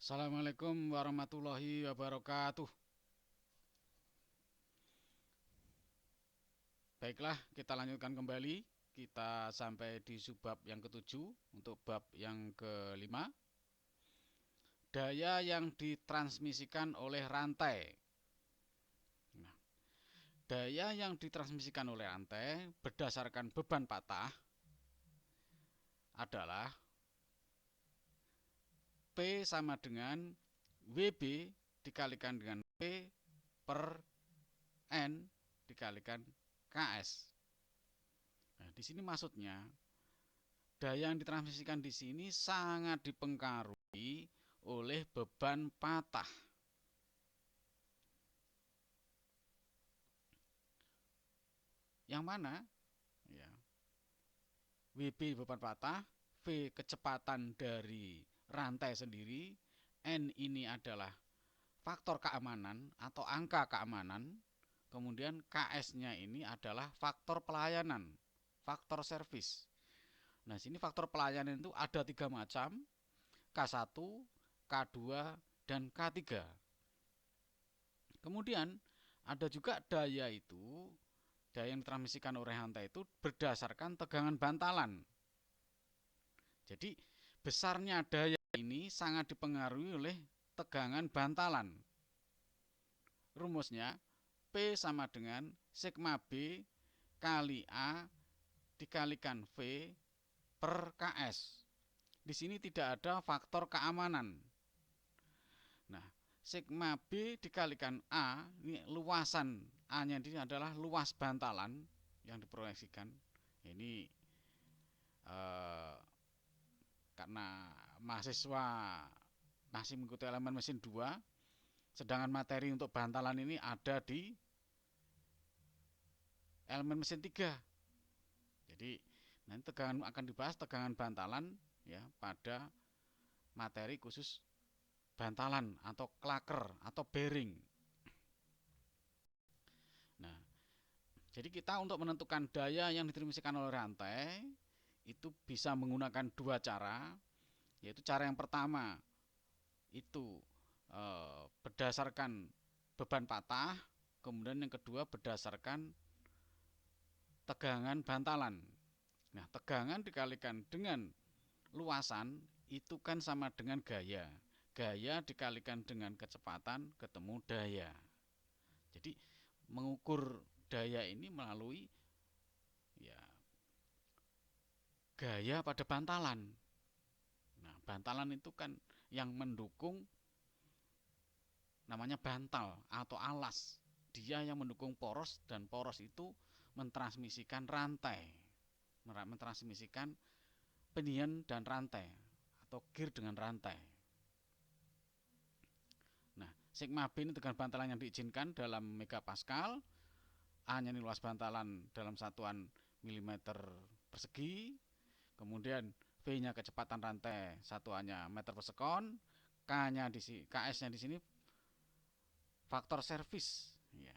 Assalamualaikum warahmatullahi wabarakatuh. Baiklah, kita lanjutkan kembali. Kita sampai di subbab yang ketujuh untuk bab yang kelima. Daya yang ditransmisikan oleh rantai. Nah, daya yang ditransmisikan oleh rantai berdasarkan beban patah adalah P sama dengan WB dikalikan dengan P per N dikalikan KS. Nah, di sini maksudnya daya yang ditransmisikan di sini sangat dipengaruhi oleh beban patah. Yang mana? Ya. WB beban patah, V kecepatan dari rantai sendiri, N ini adalah faktor keamanan atau angka keamanan, kemudian KS-nya ini adalah faktor pelayanan, faktor servis. Nah, sini faktor pelayanan itu ada 3 macam, K1, K2, dan K3. Kemudian ada juga daya yang ditransmisikan oleh rantai itu berdasarkan tegangan bantalan. Jadi besarnya daya ini sangat dipengaruhi oleh tegangan bantalan. Rumusnya P sama dengan sigma B kali A dikalikan V per KS. Di sini tidak ada faktor keamanan. Nah, sigma B dikalikan A, ini luasan A-nya ini adalah luas bantalan yang diproyeksikan. Ini karena mahasiswa masih mengikuti elemen mesin 2, sedangkan materi untuk bantalan ini ada di elemen mesin 3. Jadi nanti tegangan akan dibahas tegangan bantalan ya pada materi khusus bantalan atau klaker atau bearing. Nah, jadi kita untuk menentukan daya yang ditransmisikan oleh rantai itu bisa menggunakan 2 cara, yaitu cara yang pertama itu berdasarkan beban patah, kemudian yang kedua berdasarkan tegangan bantalan. Nah, tegangan dikalikan dengan luasan itu kan sama dengan gaya. Gaya dikalikan dengan kecepatan ketemu daya. Jadi mengukur daya ini melalui ya gaya pada bantalan. Nah, bantalan itu kan yang mendukung namanya bantal atau alas. Dia yang mendukung poros dan poros itu mentransmisikan rantai. Mentransmisikan pinion dan rantai atau gear dengan rantai. Nah, sigma B ini tegangan bantalan yang diizinkan dalam megapascal, A-nya ini luas bantalan dalam satuan milimeter persegi, kemudian V-nya kecepatan rantai satuannya meter per sekon, K-nya di sini, KS-nya di sini faktor servis. Ya.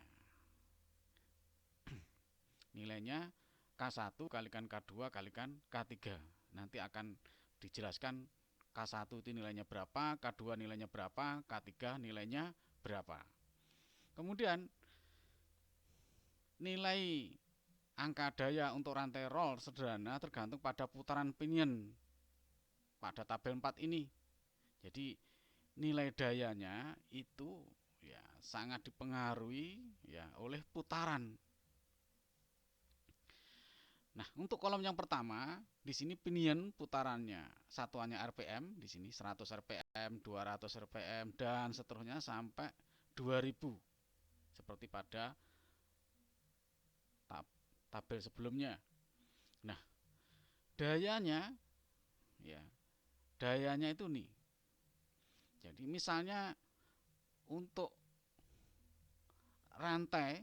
Nilainya K1 kalikan K2 kalikan K3. Nanti akan dijelaskan K1 itu nilainya berapa, K2 nilainya berapa, K3 nilainya berapa. Kemudian nilai angka daya untuk rantai roll sederhana tergantung pada putaran pinion pada tabel 4 ini. Jadi nilai dayanya itu ya sangat dipengaruhi ya oleh putaran. Nah, untuk kolom yang pertama, di sini pinion putarannya satuannya RPM, di sini 100 RPM, 200 RPM dan seterusnya sampai 2000. Seperti pada tabel sebelumnya. Nah, dayanya ya. Dayanya itu nih. Jadi misalnya untuk rantai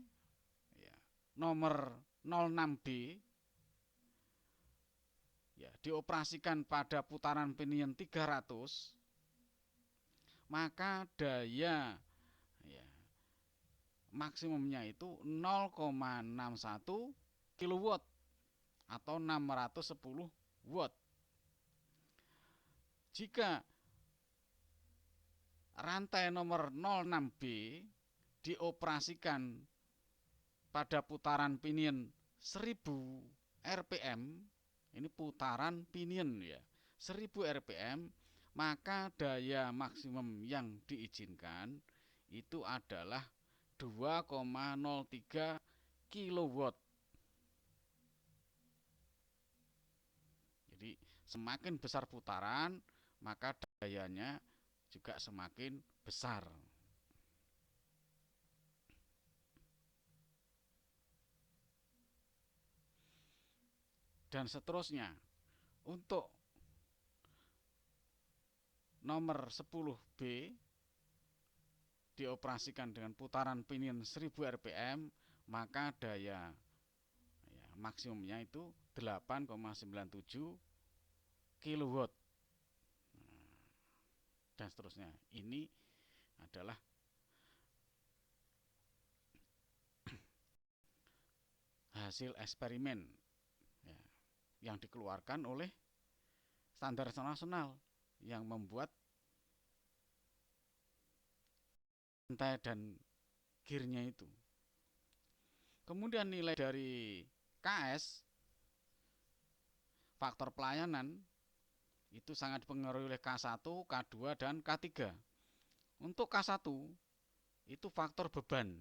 ya, nomor 06B ya dioperasikan pada putaran pinion 300, maka daya ya, maksimumnya itu 0,61 kilowatt atau 610 watt. Jika rantai nomor 06B dioperasikan pada putaran pinion 1000 rpm, ini putaran pinion ya, 1000 rpm, maka daya maksimum yang diizinkan itu adalah 2,03 kW. Jadi semakin besar putaran, maka dayanya juga semakin besar. Dan seterusnya, untuk nomor 10B dioperasikan dengan putaran pinion 1000 rpm, maka daya maksimumnya itu 8,97 kW. Dan seterusnya. Ini adalah hasil eksperimen ya, yang dikeluarkan oleh standar internasional yang membuat rantai dan gearnya itu. Kemudian nilai dari KS, faktor pelayanan, itu sangat dipengaruhi oleh K1, K2, dan K3. Untuk K1 itu faktor beban.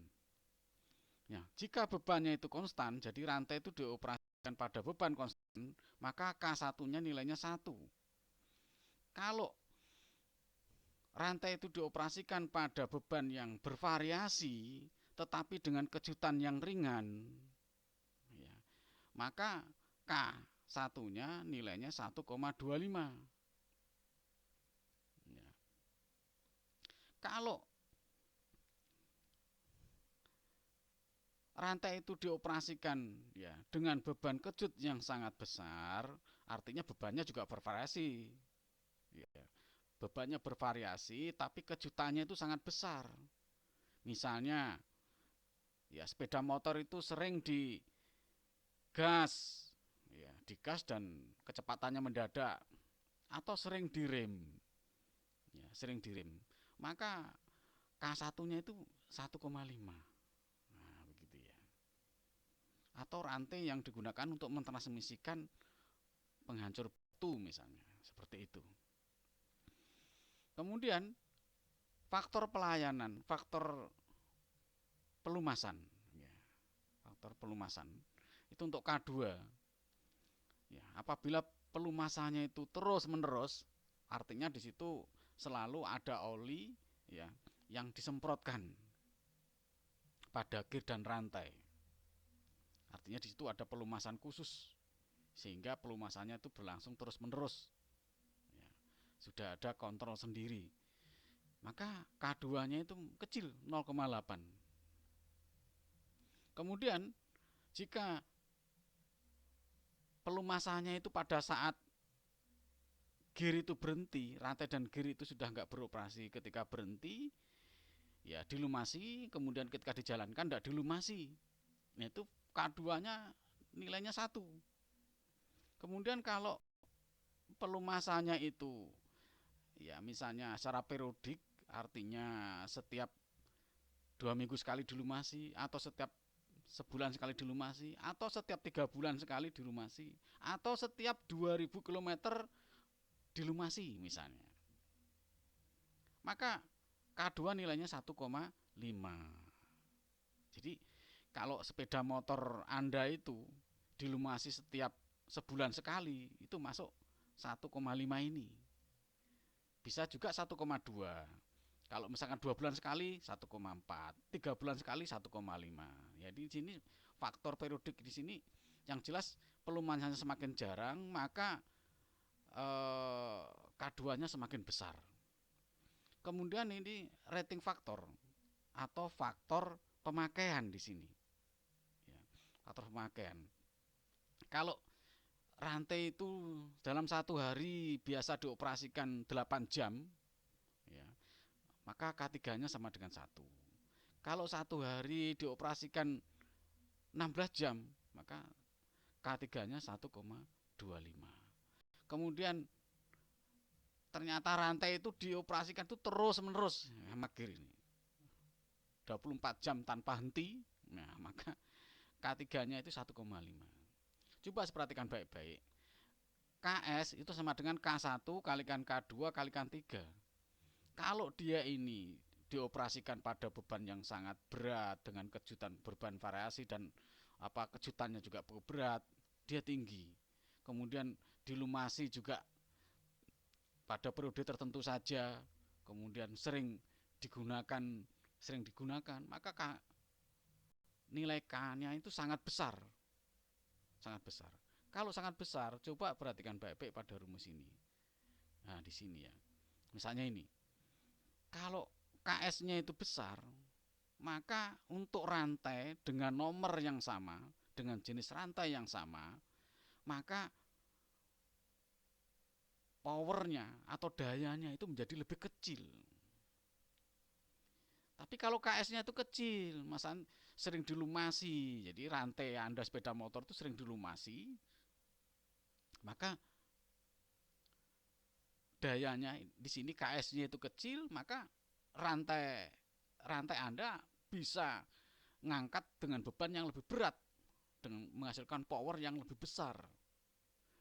Ya, jika bebannya itu konstan, jadi rantai itu dioperasikan pada beban konstan, maka K1-nya nilainya 1. Kalau rantai itu dioperasikan pada beban yang bervariasi, tetapi dengan kejutan yang ringan, ya, maka K1-nya nilainya 1,25. Ya. Kalau rantai itu dioperasikan ya dengan beban kejut yang sangat besar, artinya bebannya juga bervariasi. Ya, bebannya bervariasi, tapi kejutannya itu sangat besar. Misalnya, ya sepeda motor itu sering digas, ya digas dan kecepatannya mendadak, atau sering direm, ya sering direm. Maka K1-nya itu 1,5. Atau rantai yang digunakan untuk mentransmisikan penghancur batu misalnya, seperti itu. Kemudian faktor pelayanan, faktor pelumasan, ya, faktor pelumasan itu untuk K2. Ya, apabila pelumasannya itu terus menerus, artinya di situ selalu ada oli ya yang disemprotkan pada gear dan rantai. Artinya di situ ada pelumasan khusus sehingga pelumasannya itu berlangsung terus-menerus. Ya, sudah ada kontrol sendiri. Maka K2-nya itu kecil 0,8. Kemudian jika pelumasannya itu pada saat gear itu berhenti, rantai dan gear itu sudah nggak beroperasi, ketika berhenti ya dilumasi, kemudian ketika dijalankan tidak dilumasi. Nah itu K2-nya nilainya 1. Kemudian kalau pelumasannya itu ya misalnya secara periodik, artinya setiap 2 minggu sekali dilumasi, atau setiap sebulan sekali dilumasi, atau setiap 3 bulan sekali dilumasi, atau setiap 2000 km dilumasi misalnya, maka K2 nilainya 1,5. Jadi kalau sepeda motor Anda itu dilumasi setiap sebulan sekali, itu masuk 1,5 ini. Bisa juga 1,2. Kalau misalkan 2 bulan sekali 1,4, 3 bulan sekali 1,5. Jadi di sini faktor periodik di sini yang jelas pelumasannya semakin jarang, maka K2-nya semakin besar. Kemudian ini rating faktor atau faktor pemakaian di sini. Ya, faktor pemakaian. Kalau rantai itu dalam satu hari biasa dioperasikan 8 jam, ya, maka K3-nya sama dengan 1. Kalau satu hari dioperasikan 16 jam, maka K3-nya 1,25. Kemudian ternyata rantai itu dioperasikan itu terus-menerus sama gear ini. 24 jam tanpa henti. Nah, maka K3-nya itu 1,5. Coba perhatikan baik-baik. KS itu sama dengan K1 kalikan K2 kalikan 3. Kalau dia ini dioperasikan pada beban yang sangat berat dengan kejutan beban variasi dan kejutannya juga berat, dia tinggi. Kemudian dilumasi juga pada periode tertentu saja, kemudian sering digunakan, maka nilai K-nya itu sangat besar. Sangat besar. Kalau sangat besar, coba perhatikan baik-baik pada rumus ini. Nah, di sini ya. Misalnya ini. Kalau KS-nya itu besar, maka untuk rantai dengan nomor yang sama, dengan jenis rantai yang sama, maka powernya atau dayanya itu menjadi lebih kecil. Tapi kalau KS-nya itu kecil, masalah sering dilumasi, jadi rantai Anda sepeda motor itu sering dilumasi, maka dayanya di sini KS-nya itu kecil, maka rantai Anda bisa ngangkat dengan beban yang lebih berat, dengan menghasilkan power yang lebih besar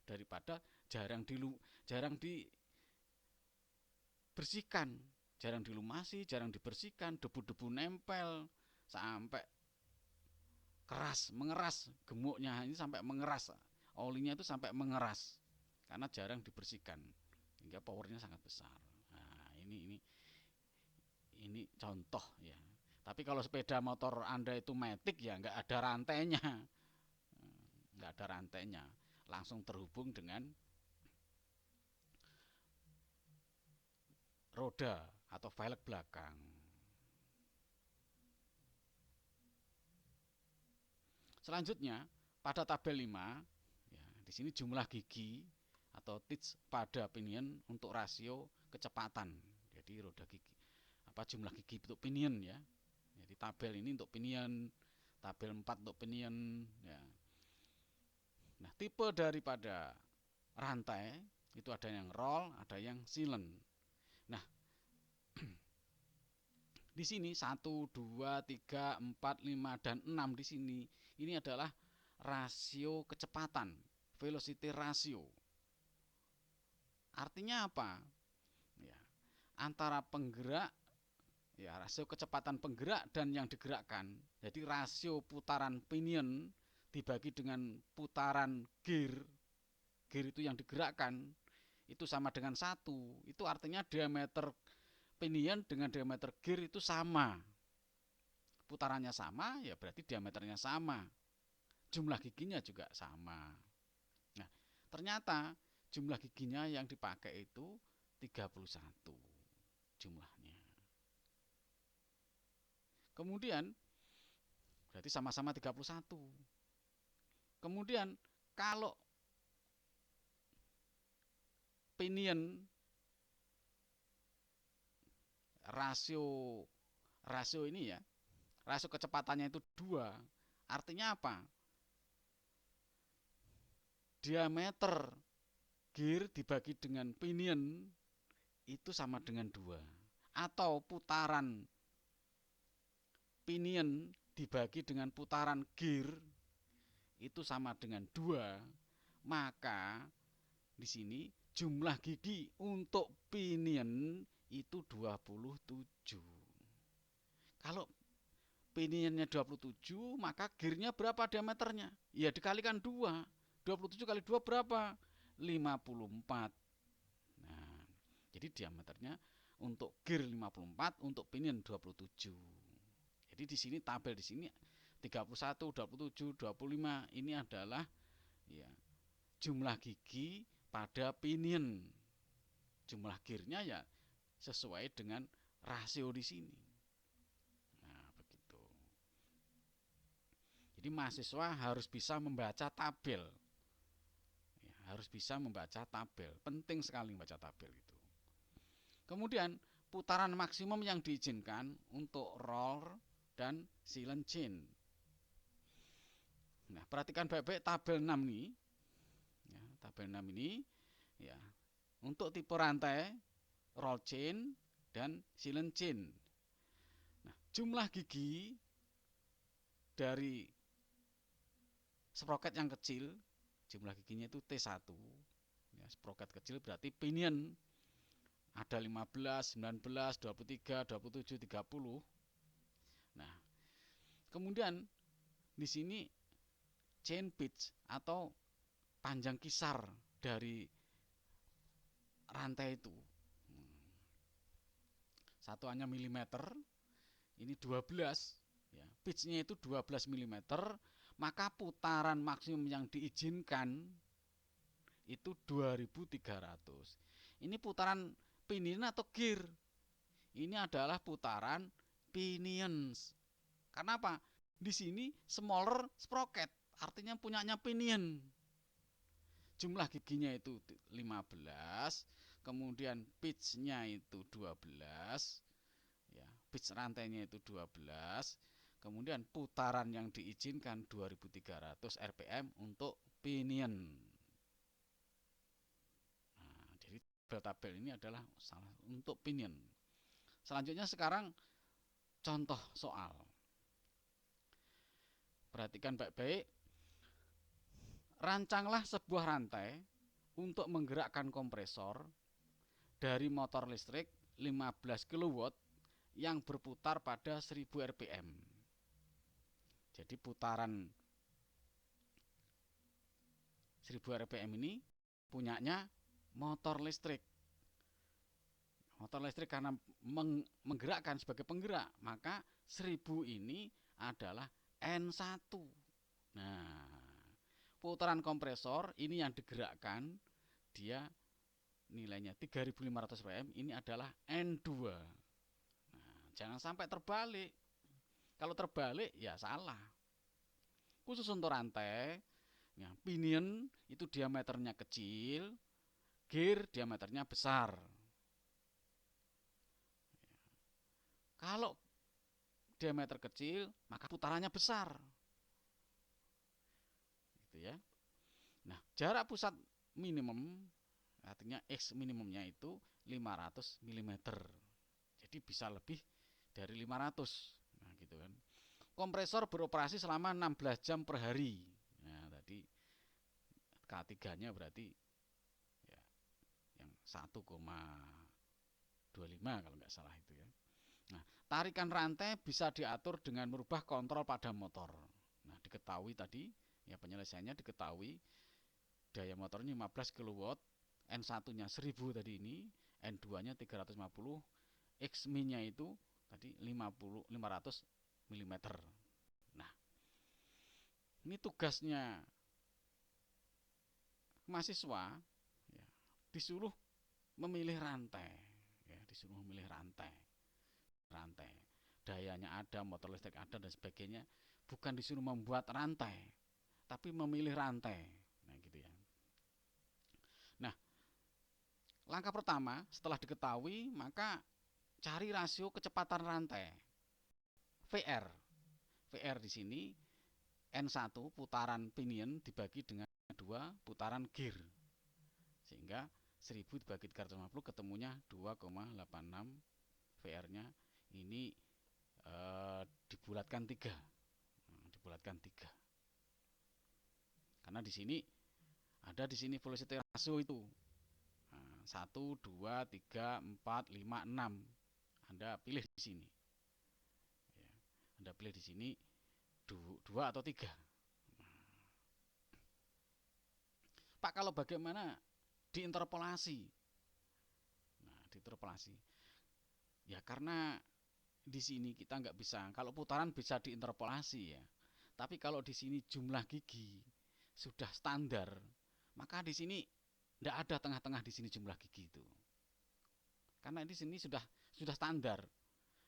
daripada jarang dibersihkan, jarang dilumasi, jarang dibersihkan, debu-debu nempel sampai mengeras, gemuknya ini sampai mengeras, olinya itu sampai mengeras karena jarang dibersihkan, hingga powernya sangat besar. Nah, ini contoh ya. Tapi kalau sepeda motor Anda itu matic ya nggak ada rantainya, langsung terhubung dengan roda atau velg belakang. Selanjutnya pada tabel 5 ya, di sini jumlah gigi atau teach pada pinion untuk rasio kecepatan. Jadi roda gigi jumlah gigi untuk pinion ya. Jadi tabel ini untuk pinion, tabel 4 untuk pinion ya. Nah, tipe daripada rantai itu ada yang roll, ada yang silent. Nah, di sini 1, 2, 3, 4, 5 dan 6 di sini ini adalah rasio kecepatan, velocity ratio. Artinya apa? Ya, antara penggerak ya, rasio kecepatan penggerak dan yang digerakkan. Jadi rasio putaran pinion dibagi dengan putaran gear itu yang digerakkan itu sama dengan 1. Itu artinya diameter pinion dengan diameter gear itu sama. Putarannya sama, ya berarti diameternya sama. Jumlah giginya juga sama. Nah, ternyata jumlah giginya yang dipakai itu 31 jumlahnya. Kemudian berarti sama-sama 31. Kemudian kalau pinion rasio ini ya, rasio kecepatannya itu 2, artinya apa? Diameter gear dibagi dengan pinion itu sama dengan 2. Atau putaran pinion dibagi dengan putaran gear itu sama dengan 2. Maka di sini jumlah gigi untuk pinion itu 27. Kalau pinionnya 27, maka gearnya berapa diameternya? Ya dikalikan 2. 27 kali 2 berapa? 54. Nah, jadi diameternya untuk gear 54, untuk pinion 27. Jadi di sini tabel di sini 31, 27, 25 ini adalah ya jumlah gigi pada pinion. Jumlah gearnya ya sesuai dengan rasio di sini. Nah, begitu. Jadi mahasiswa harus bisa membaca tabel. Ya, harus bisa membaca tabel. Penting sekali membaca tabel itu. Kemudian putaran maksimum yang diizinkan untuk roll dan silent chain. Nah, perhatikan baik-baik tabel 6 ini. Ya, tabel 6 ini ya, untuk tipe rantai roll chain, dan silent chain. Nah, jumlah gigi dari sprocket yang kecil, jumlah giginya itu T1. Ya, sprocket kecil berarti pinion ada 15, 19, 23, 27, 30. Nah, kemudian di sini chain pitch atau panjang kisar dari rantai itu. Satuannya milimeter, ini 12, ya, pitchnya itu 12 milimeter, maka putaran maksimum yang diizinkan itu 2300. Ini putaran pinion atau gear? Ini adalah putaran pinions. Karena apa? Di sini smaller sprocket, artinya punyanya pinion. Jumlah giginya itu 15, kemudian pitch-nya itu 12, ya, pitch rantainya itu 12, kemudian putaran yang diizinkan 2300 rpm untuk pinion. Nah, jadi tabel ini adalah salah untuk pinion. Selanjutnya sekarang contoh soal. Perhatikan baik-baik. Rancanglah sebuah rantai untuk menggerakkan kompresor dari motor listrik 15 kW yang berputar pada 1000 rpm. Jadi putaran 1000 rpm ini punyanya motor listrik. Motor listrik karena menggerakkan sebagai penggerak, maka 1000 ini adalah N1. Nah, putaran kompresor ini yang digerakkan, dia nilainya 3500 rpm, ini adalah N2. Nah, jangan sampai terbalik. Kalau terbalik ya salah. Khusus untuk rantai, ya, pinion itu diameternya kecil, gear diameternya besar. Kalau diameter kecil, maka putarannya besar. Gitu ya. Nah, jarak pusat minimum, artinya X minimumnya itu 500 mm. Jadi bisa lebih dari 500. Nah, gitu kan. Kompresor beroperasi selama 16 jam per hari. Nah, tadi K3-nya berarti ya yang 1,25 kalau nggak salah itu ya. Nah, tarikan rantai bisa diatur dengan merubah kontrol pada motor. Nah, diketahui tadi, ya penyelesaiannya diketahui daya motornya 15 kW, N1-nya 1000 tadi ini, N2-nya 350, X-min-nya itu tadi 500 mm. Nah, ini tugasnya mahasiswa ya, disuruh memilih rantai, ya, disuruh memilih rantai. Dayanya ada, motor listrik ada dan sebagainya, bukan disuruh membuat rantai, tapi memilih rantai. Nah, gitu ya. Nah, langkah pertama setelah diketahui, maka cari rasio kecepatan rantai. VR. VR di sini N1 putaran pinion dibagi dengan 2 putaran gear. Sehingga 1000 dibagi 350 ketemunya 2,86. VR-nya ini dibulatkan 3. Dibulatkan 3. Karena di sini ada di sini velocity ratio itu. 1, 2, 3, 4, 5, 6. Anda pilih di sini. Ya, Anda pilih di sini 2 atau 3. Pak, kalau bagaimana diinterpolasi? Nah, diinterpolasi. Ya karena di sini kita nggak bisa. Kalau putaran bisa diinterpolasi ya. Tapi kalau di sini jumlah gigi sudah standar, maka di sini tidak ada tengah-tengah di sini jumlah gigi itu. Karena di sini sudah standar.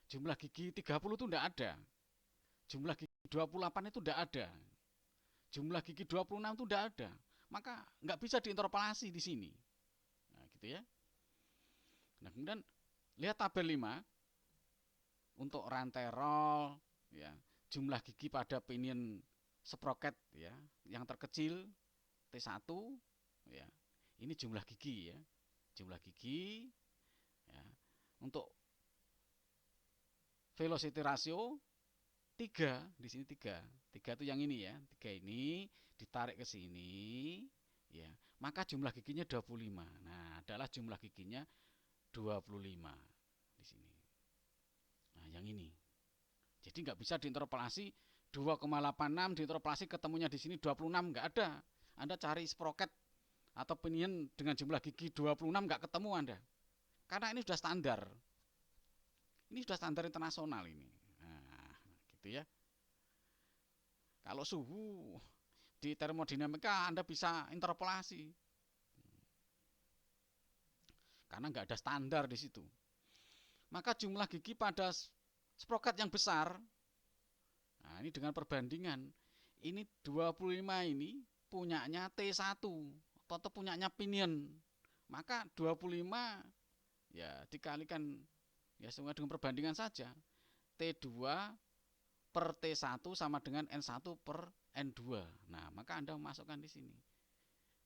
Jumlah gigi 30 itu tidak ada. Jumlah gigi 28 itu tidak ada. Jumlah gigi 26 itu tidak ada. Maka nggak bisa diinterpolasi di sini. Nah, gitu ya. Nah, kemudian lihat tabel 5 untuk rantai roll, ya, jumlah gigi pada pinion sprocket ya, yang terkecil T1 ya. Ini jumlah gigi ya. Jumlah gigi ya, untuk velocity ratio 3, di sini 3. 3 itu yang ini ya. 3 ini ditarik ke sini ya. Maka jumlah giginya 25. Nah, adalah jumlah giginya 25 di sini. Nah, yang ini. Jadi nggak bisa diinterpolasi 2,86 diinterpolasi ketemunya di sini 26, nggak ada. Anda cari sprocket atau pinion dengan jumlah gigi 26 nggak ketemu Anda. Karena ini sudah standar. Ini sudah standar internasional ini. Nah, gitu ya. Kalau suhu di termodinamika Anda bisa interpolasi. Karena nggak ada standar di situ. Maka jumlah gigi pada sprocket yang besar, nah ini dengan perbandingan, ini 25 ini punyanya T1 atau punyanya pinion. Maka 25 ya dikalikan ya semua dengan perbandingan saja. T2 per T1 sama dengan N1 per N2. Nah, maka Anda masukkan di sini.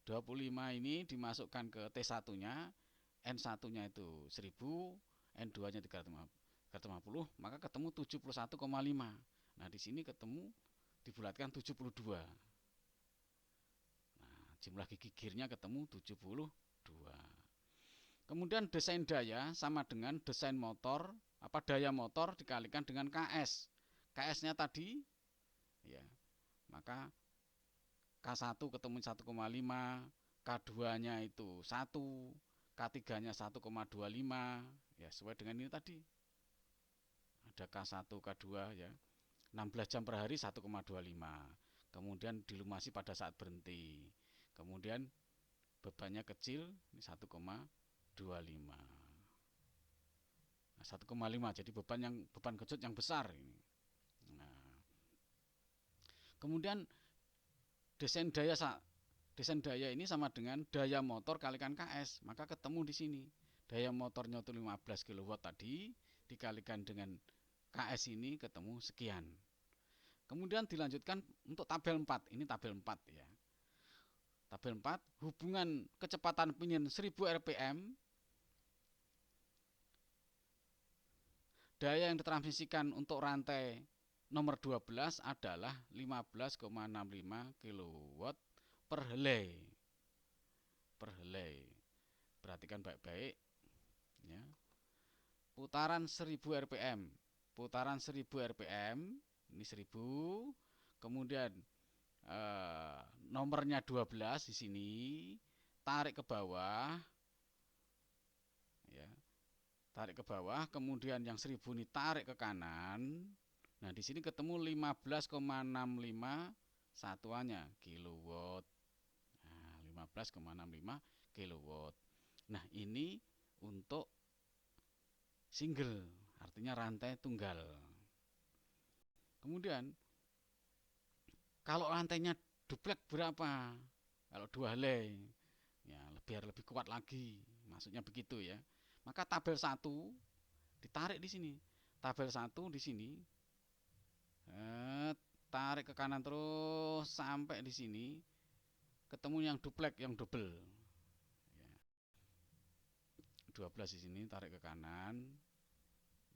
25 ini dimasukkan ke T1-nya, N1-nya itu 1000, N2-nya 350, maka ketemu 71,5. Nah, di sini ketemu dibulatkan 72. Nah, jumlah gigi gearnya ketemu 72. Kemudian desain daya sama dengan desain motor, daya motor dikalikan dengan KS. KS-nya tadi ya. Maka K1 ketemu 1,5, K2-nya itu 1, K3-nya 1,25, ya sesuai dengan ini tadi. Ada K1, K2 ya. 16 jam per hari 1,25. Kemudian dilumasi pada saat berhenti. Kemudian bebannya kecil ini 1,25. Nah, 1,5 jadi beban kejut yang besar ini. Nah, kemudian desain daya ini sama dengan daya motor kalikan KS, maka ketemu di sini. Daya motornya itu 15 kW tadi dikalikan dengan KS ini ketemu sekian. Kemudian dilanjutkan untuk tabel 4. Ini tabel 4 ya. Tabel 4, hubungan kecepatan pinion 1000 rpm. Daya yang ditransmisikan untuk rantai nomor 12 adalah 15,65 kW per helai. Perhatikan baik-baik ya. Putaran 1000 rpm. Putaran 1000 rpm ini 1000. Kemudian nomornya 12 di sini, tarik ke bawah ya. Tarik ke bawah, kemudian yang 1000 ini tarik ke kanan. Nah, di sini ketemu 15,65 satuannya kilowatt. Nah, 15,65 kilowatt. Nah, ini untuk single, artinya rantai tunggal. Kemudian kalau rantainya duplek berapa? Kalau 2 helai, ya biar lebih kuat lagi, maksudnya begitu ya. Maka tabel 1 ditarik di sini. Tabel 1 di sini tarik ke kanan terus sampai di sini ketemu yang duplek, yang double ya. 12 di sini tarik ke kanan.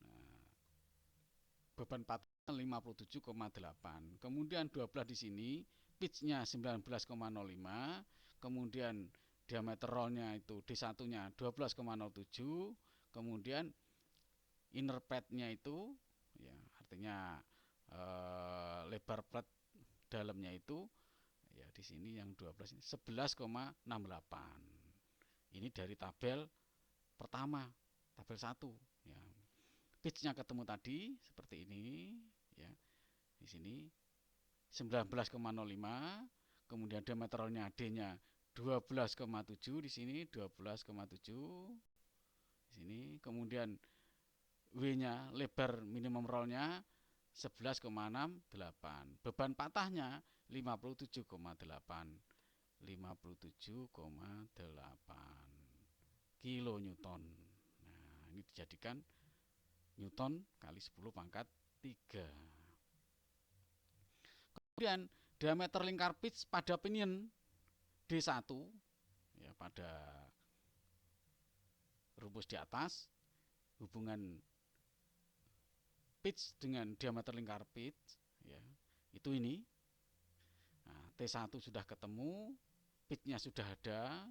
Nah, beban patah 57,8. Kemudian 12 di sini pitch-nya 19,05. Kemudian diameter rollnya itu D1-nya 12,07. Kemudian inner pad-nya itu ya artinya lebar plat dalamnya itu ya di sini yang 12 ini 11,68. Ini dari tabel pertama, tabel 1 ya. Pitch-nya ketemu tadi seperti ini ya. Di sini 19,05, kemudian diameternya D-nya 12,7 di sini 12,7 di sini, kemudian W-nya lebar minimum rollnya 11,68. Beban patahnya 57,8 kilonewton. Nah, ini dijadikan newton kali 10 pangkat 3. Kemudian diameter lingkar pitch pada pinion D1 ya pada rumus di atas hubungan pitch dengan diameter lingkar pitch, ya, itu ini. Nah, T1 sudah ketemu, pitch-nya sudah ada,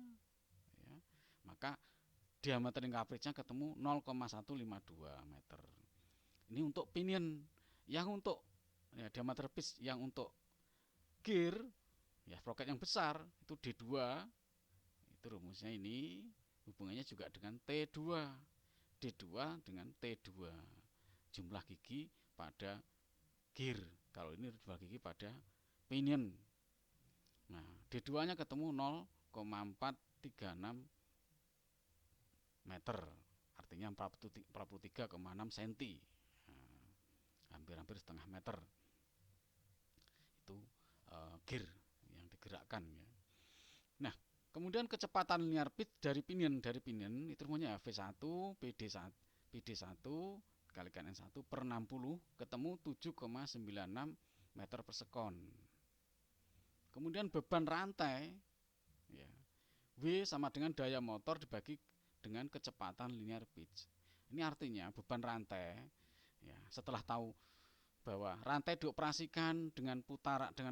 ya, maka diameter lingkar pitch-nya ketemu 0,152 meter. Ini untuk pinion. Yang untuk ya, diameter pitch yang untuk gear, ya sprocket yang besar itu D2. Itu rumusnya ini, hubungannya juga dengan T2. D2 dengan T2. Jumlah gigi pada gear. Kalau ini jumlah gigi pada pinion. Nah, D2-nya ketemu 0,436 meter. Artinya 43,6 cm. Nah, hampir-hampir setengah meter. Itu gear yang digerakkan, ya. Nah, kemudian kecepatan linear pitch dari pinion itu rumusnya V1 PD1 kalikan N1 per 60 ketemu 7,96 meter per sekon. Kemudian beban rantai, ya, W sama dengan daya motor dibagi dengan kecepatan linear pitch. Ini artinya beban rantai, ya, setelah tahu bahwa rantai dioperasikan dengan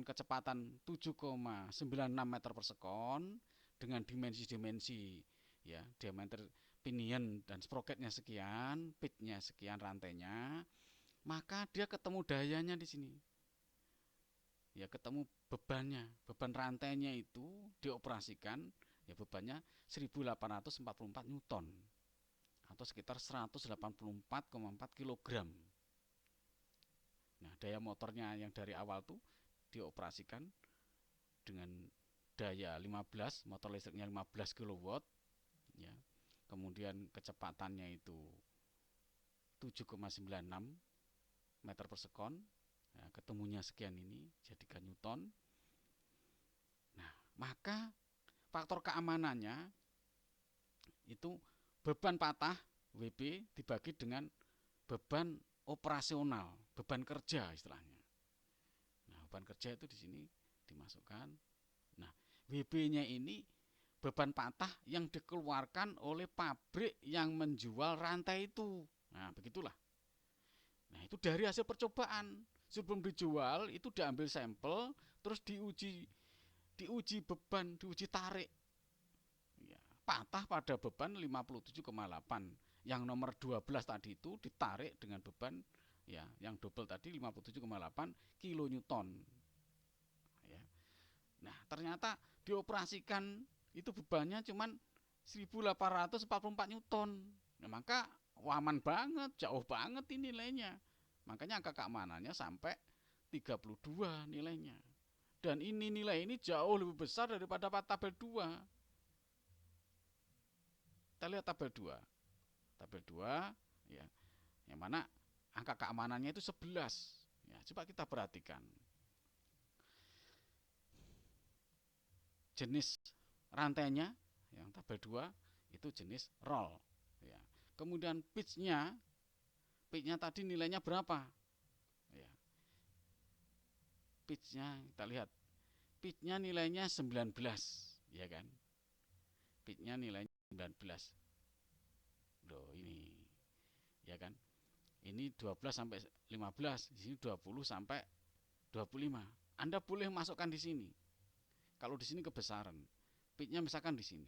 kecepatan 7,96 meter per sekon dengan dimensi-dimensi, ya, diameter pinion dan sprocketnya sekian, pitchnya sekian rantainya, maka dia ketemu dayanya di sini. Ya, ketemu bebannya, beban rantainya itu dioperasikan, ya, bebannya 1844 Newton atau sekitar 184,4 kg. Nah, daya motornya yang dari awal tuh dioperasikan dengan daya 15, motor listriknya 15 kW, ya. Kemudian kecepatannya itu 7,96 meter per sekon. Nah, ketemunya sekian ini jadikan Newton. Nah, maka faktor keamanannya itu beban patah WP dibagi dengan beban operasional, beban kerja istilahnya. Nah, beban kerja itu di sini dimasukkan. Nah, WB-nya ini beban patah yang dikeluarkan oleh pabrik yang menjual rantai itu. Nah, begitulah. Nah, itu dari hasil percobaan. Sebelum dijual itu diambil sampel, terus diuji beban, diuji tarik. Ya, patah pada beban 57,8. Yang nomor 12 tadi itu ditarik dengan beban, ya, yang double tadi 57,8 kilonewton. Ya. Nah, ternyata dioperasikan itu bebannya cuma 1844 Newton. Nah, maka aman banget, jauh banget ini nilainya. Makanya angka keamanannya sampai 32 nilainya. Dan ini nilai ini jauh lebih besar daripada tabel 2. Kita lihat tabel 2. Tabel 2, ya, yang mana angka keamanannya itu 11. Ya, coba kita perhatikan. Jenis rantainya yang tabel 2 itu jenis roll, ya. Kemudian pitch-nya tadi nilainya berapa, ya. Pitch-nya kita lihat, pitch-nya nilainya 19, ya kan. Pitch-nya nilainya 19. Loh, ini, ya kan. Ini 12 sampai 15, di sini 20 sampai 25. Anda boleh masukkan di sini. Kalau di sini kebesaran, pitch-nya misalkan di sini.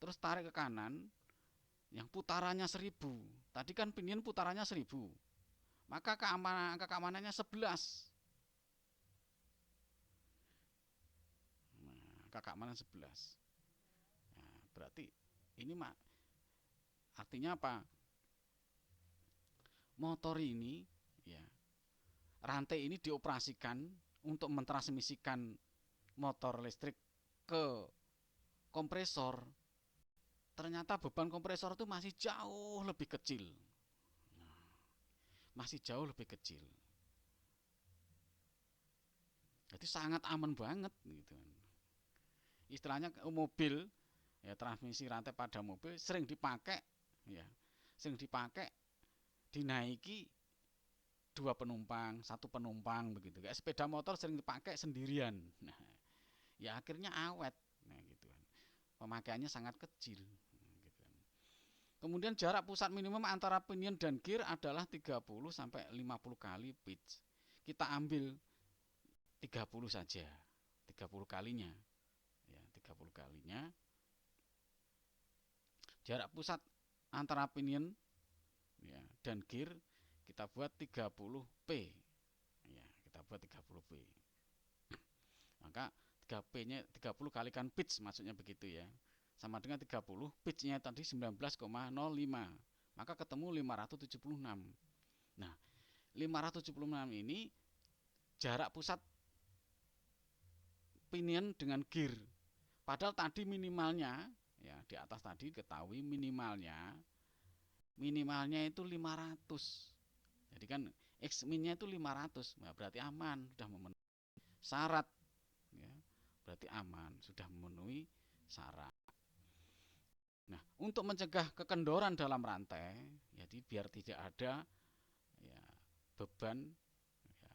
Terus tarik ke kanan, yang putarannya 1000. Tadi kan pinion putarannya 1000. Maka angka keamanannya 11. Nah, angka keamanan 11. Nah, berarti ini artinya apa? Motor ini, ya, rantai ini dioperasikan untuk mentransmisikan motor listrik ke kompresor. Ternyata beban kompresor itu masih jauh lebih kecil. Masih jauh lebih kecil. Jadi sangat aman banget gitu. Istilahnya mobil, ya, transmisi rantai pada mobil sering dipakai, ya. Sering dipakai dinaiki 2 penumpang, 1 penumpang begitu. Kayak sepeda motor sering dipakai sendirian. Nah, ya akhirnya awet. Nah, gitu kan. Pemakaiannya sangat kecil. Gitu kan. Kemudian jarak pusat minimum antara pinion dan gear adalah 30 sampai 50 kali pitch. Kita ambil 30 saja. 30 kalinya. Ya, 30 kalinya. Jarak pusat antara pinion ya, dan gear kita buat 30P. Ya, kita buat 30P. Maka 3P-nya 30 kalikan pitch maksudnya begitu ya. Sama dengan 30, pitch-nya tadi 19,05. Maka ketemu 576. Nah, 576 ini jarak pusat pinion dengan gear. Padahal tadi minimalnya ya di atas tadi ketahui minimalnya itu 500. Jadi kan X min-nya itu 500. Nah, berarti aman, sudah memenuhi syarat ya. Berarti aman, sudah memenuhi syarat. Nah, untuk mencegah kekendoran dalam rantai, jadi biar tidak ada ya, beban ya,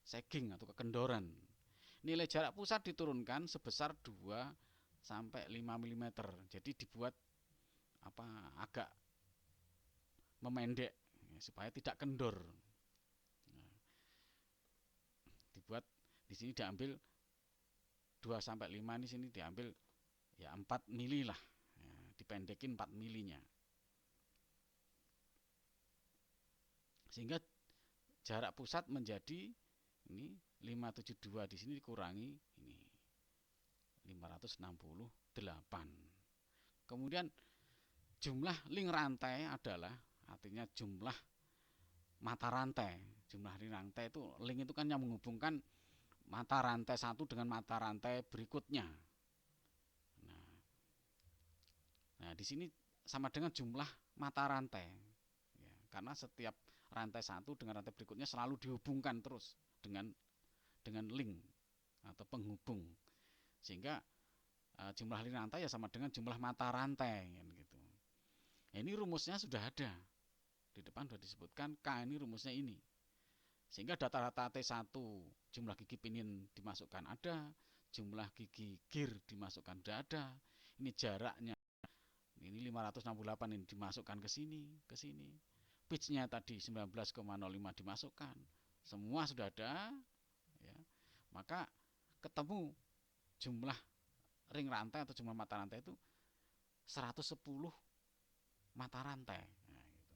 sagging atau kekendoran. Nilai jarak pusat diturunkan sebesar 2 sampai 5 mm. Jadi dibuat agak memendek ya, supaya tidak kendor. Nah, dibuat di sini diambil 2 sampai 5, di sini diambil ya 4 mili lah. Ya, dipendekin 4 milinya. Sehingga jarak pusat menjadi ini 572, di sini dikurangi ini 568. Kemudian jumlah link rantai adalah artinya jumlah mata rantai. Jumlah link rantai itu, link itu kan yang menghubungkan mata rantai satu dengan mata rantai berikutnya. Nah, di sini sama dengan jumlah mata rantai. Ya, karena setiap rantai satu dengan rantai berikutnya selalu dihubungkan terus dengan link atau penghubung. Sehingga jumlah link rantai ya sama dengan jumlah mata rantai kan gitu. Nah, ini rumusnya sudah ada. Di depan sudah disebutkan K ini rumusnya ini. Sehingga data-data T1 jumlah gigi pinion dimasukkan ada, jumlah gigi gear dimasukkan sudah ada. Ini jaraknya ini 568 ini dimasukkan ke sini, pitch-nya tadi 19,05 dimasukkan. Semua sudah ada ya. Maka ketemu jumlah ring rantai atau jumlah mata rantai itu 110 mata rantai. Nah, gitu.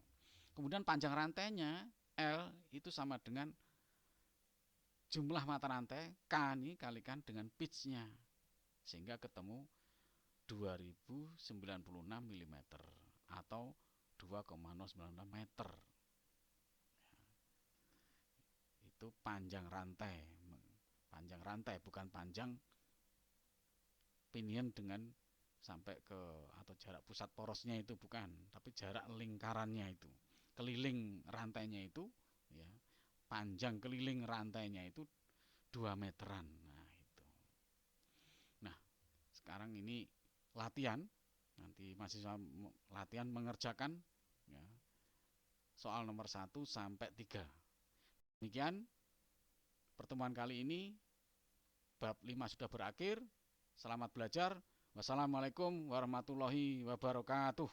Kemudian panjang rantainya L itu sama dengan jumlah mata rantai K ini kalikan dengan pitch-nya. Sehingga ketemu 2096 mm atau 2,096 meter. Itu panjang rantai. Panjang rantai bukan panjang pinion dengan sampai ke atau jarak pusat porosnya itu bukan, tapi jarak lingkarannya itu. Keliling rantainya itu ya, panjang keliling rantainya itu 2 meteran. Nah, itu. Nah, sekarang ini latihan, nanti mahasiswa latihan mengerjakan ya, soal nomor 1 sampai 3. Demikian pertemuan kali ini, bab 5 sudah berakhir. Selamat belajar. Wassalamualaikum warahmatullahi wabarakatuh.